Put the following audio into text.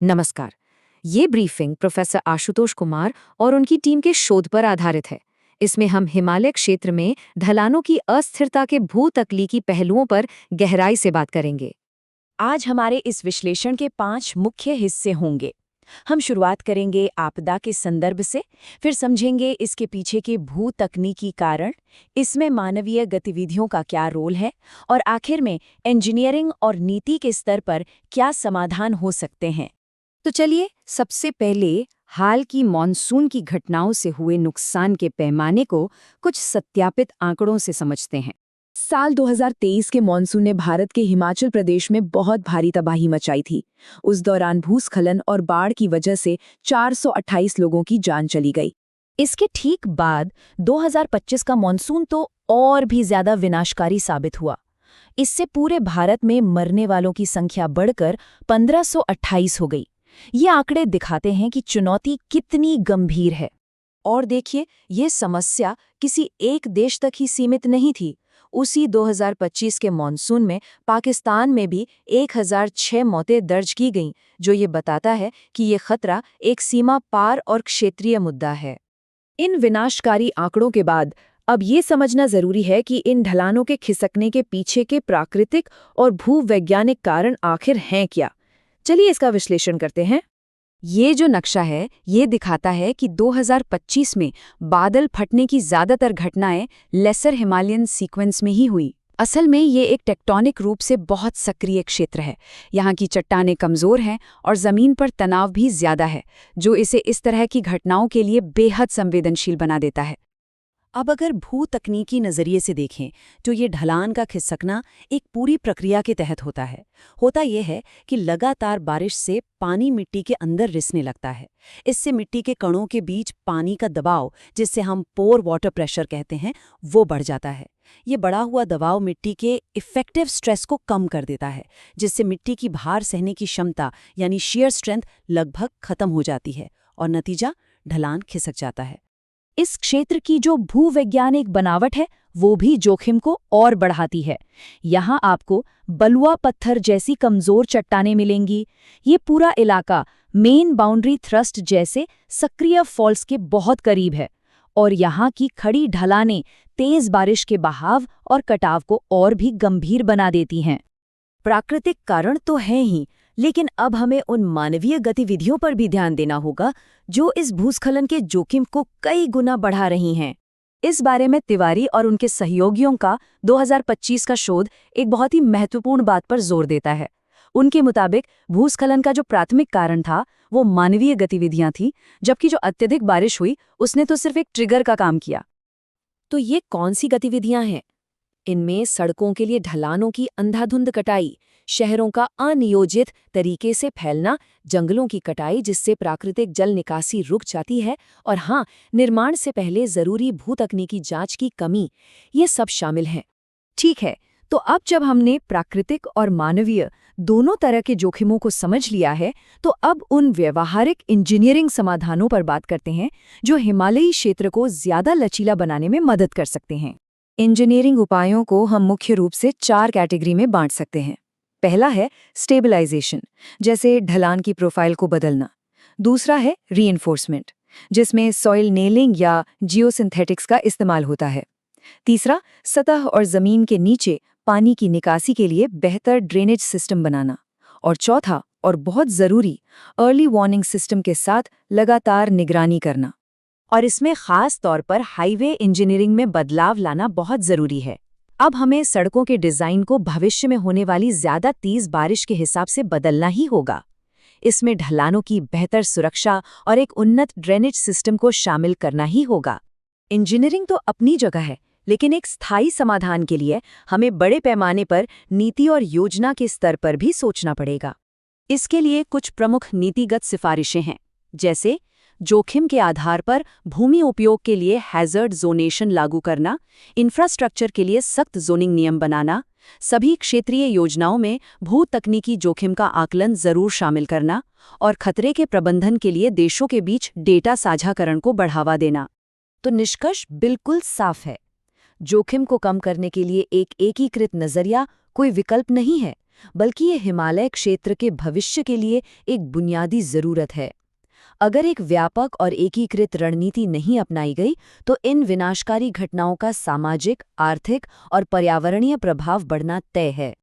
नमस्कार। ये briefing professor Ashutosh Kumar और उनकी टीम के शोध पर आधारित है। इसमें हम हिमालय क्षेत्र में ढलानों की अस्थिरता के भू-तकनीकी पहलुओं पर गहराई से बात करेंगे। आज हमारे इस विश्लेषण के 5 मुख्य हिस्से होंगे। हम शुरुआत करेंगे आपदा के संदर्भ से, फिर समझेंगे इसके पीछे के भू-तकनीकी कारण, इसमें मानवीय गतिविधियों का क्या रोल है, और आखिर में इंजीनियरिंग और नीति के स्तर पर क्या समाधान हो सकते हैं। तो चलिए सबसे पहले हाल की मॉनसून की घटनाओं से हुए नुकसान के पैमाने को कुछ सत्यापित आंकड़ों से समझते हैं। साल 2023 के मॉनसून ने भारत के हिमाचल प्रदेश में बहुत भारी तबाही मचाई थी। उस दौरान भूस्खलन और बाढ़ की वजह से 428 लोगों की जान चली गई। इसके ठीक बाद 2025 का मॉनसून तो और भी ज्यादा विनाशकारी साबित हुआ। इससे पूरे भारत में मरने वालों की संख्या बढ़कर 1528 हो गई। ये आंकड़े दिखाते हैं कि चुनौती कितनी गंभीर है। और देखिए, ये समस्या किसी एक देश तक ही सीमित नहीं थी। उसी 2025 के मॉनसून में पाकिस्तान में भी 1006 मौतें दर्ज की गईं, जो ये बताता है कि ये खतरा एक सीमा पार और क्षेत्रीय मुद्दा है। इन विनाशकारी आंकड़ों के बाद अब ये समझना जरूरी है कि इन ढलानों के खिसकने के पीछे के प्राकृतिक और भूवैज्ञानिक कारण आखिर हैं क्या। चलिए इसका विश्लेषण करते हैं। ये जो नक्शा है, ये दिखाता है कि 2025 में बादल फटने की ज्यादातर घटनाएं लेसर हिमालयन सीक्वेंस में ही हुई। असल में ये एक टेक्टोनिक रूप से बहुत सक्रिय क्षेत्र है। यहाँ की चट्टानें कमजोर हैं और जमीन पर तनाव भी ज्यादा है, जो इसे इस तरह की घटनाओं के लिए बेहद संवेदनशील बना देता है। अब अगर भू-तकनीकी नज़रिए से देखें तो ये ढलान का खिसकना एक पूरी प्रक्रिया के तहत होता है। होता यह है कि लगातार बारिश से पानी मिट्टी के अंदर रिसने लगता है। इससे मिट्टी के कणों के बीच पानी का दबाव, जिससे हम पोर वाटर प्रेशर कहते हैं, वो बढ़ जाता है। ये बढ़ा हुआ दबाव मिट्टी के इफेक्टिव स्ट्रेस को कम कर देता है, जिससे मिट्टी की भार सहने की क्षमता यानी शियर स्ट्रेंथ लगभग खत्म हो जाती है और नतीजा ढलान खिसक जाता है। इस क्षेत्र की जो भूवैज्ञानिक बनावट है वो भी जोखिम को और बढ़ाती है। यहाँ आपको बलुआ पत्थर जैसी कमजोर चट्टानें मिलेंगी। ये पूरा इलाका मेन बाउंड्री थ्रस्ट जैसे सक्रिय फॉल्स के बहुत करीब है, और यहाँ की खड़ी ढलानें तेज बारिश के बहाव और कटाव को और भी गंभीर बना देती हैं। प्राकृतिक कारण तो हैं ही, लेकिन अब हमें उन मानवीय गतिविधियों पर भी ध्यान देना होगा जो इस भूस्खलन के जोखिम को कई गुना बढ़ा रही हैं। इस बारे में तिवारी और उनके सहयोगियों का 2025 का शोध एक बहुत ही महत्वपूर्ण बात पर जोर देता है। उनके मुताबिक भूस्खलन का जो प्राथमिक कारण था वो मानवीय गतिविधियां थीं, जबकि जो अत्यधिक बारिश हुई उसने तो सिर्फ एक ट्रिगर का काम किया। तो ये कौन सी गतिविधियां हैं? इनमें सड़कों के लिए ढलानों की अंधाधुंध कटाई, शहरों का अनियोजित तरीके से फैलना, जंगलों की कटाई जिससे प्राकृतिक जल निकासी रुक जाती है, और हाँ, निर्माण से पहले जरूरी भूतकनीकी जांच की कमी, ये सब शामिल हैं। ठीक है, तो अब जब हमने प्राकृतिक और मानवीय दोनों तरह के जोखिमों को समझ लिया है, तो अब उन व्यवहारिक इंजीनियरिंग समाधानों पर बात करते हैं जो हिमालयी क्षेत्र को ज्यादा लचीला बनाने में मदद कर सकते हैं। इंजीनियरिंग उपायों को हम मुख्य रूप से 4 कैटेगरी में बांट सकते हैं। पहला है स्टेबलाइजेशन, जैसे ढलान की प्रोफाइल को बदलना। दूसरा है रीइंफोर्समेंट, जिसमें सॉइल नेलिंग या जियोसिंथेटिक्स का इस्तेमाल होता है। तीसरा, सतह और जमीन के नीचे पानी की निकासी के लिए बेहतर ड्रेनेज सिस्टम बनाना। और चौथा, और बहुत जरूरी, अर्ली वार्निंग सिस्टम के साथ लगातार निगरानी करना। और इसमें खास तौर पर हाईवे इंजीनियरिंग में बदलाव लाना बहुत जरूरी है। अब हमें सड़कों के डिजाइन को भविष्य में होने वाली ज्यादा तेज बारिश के हिसाब से बदलना ही होगा। इसमें ढलानों की बेहतर सुरक्षा और एक उन्नत ड्रेनेज सिस्टम को शामिल करना ही होगा। इंजीनियरिंग तो अपनी जगह है, लेकिन एक स्थायी समाधान के लिए हमें बड़े पैमाने पर नीति और योजना के स्तर पर भी सोचना पड़ेगा। इसके लिए कुछ प्रमुख नीतिगत सिफारिशें हैं, जैसे जोखिम के आधार पर भूमि उपयोग के लिए हैज़र्ड जोनेशन लागू करना, इंफ्रास्ट्रक्चर के लिए सख्त जोनिंग नियम बनाना, सभी क्षेत्रीय योजनाओं में भू-तकनीकी जोखिम का आकलन जरूर शामिल करना, और खतरे के प्रबंधन के लिए देशों के बीच डेटा साझाकरण को बढ़ावा देना। तो निष्कर्ष बिल्कुल साफ है। जोखिम को कम करने के लिए एक एकीकृत नजरिया कोई विकल्प नहीं है, बल्कि ये हिमालय क्षेत्र के भविष्य के लिए एक बुनियादी ज़रूरत है। अगर एक व्यापक और एकीकृत रणनीति नहीं अपनाई गई तो इन विनाशकारी घटनाओं का सामाजिक, आर्थिक और पर्यावरणीय प्रभाव बढ़ना तय है।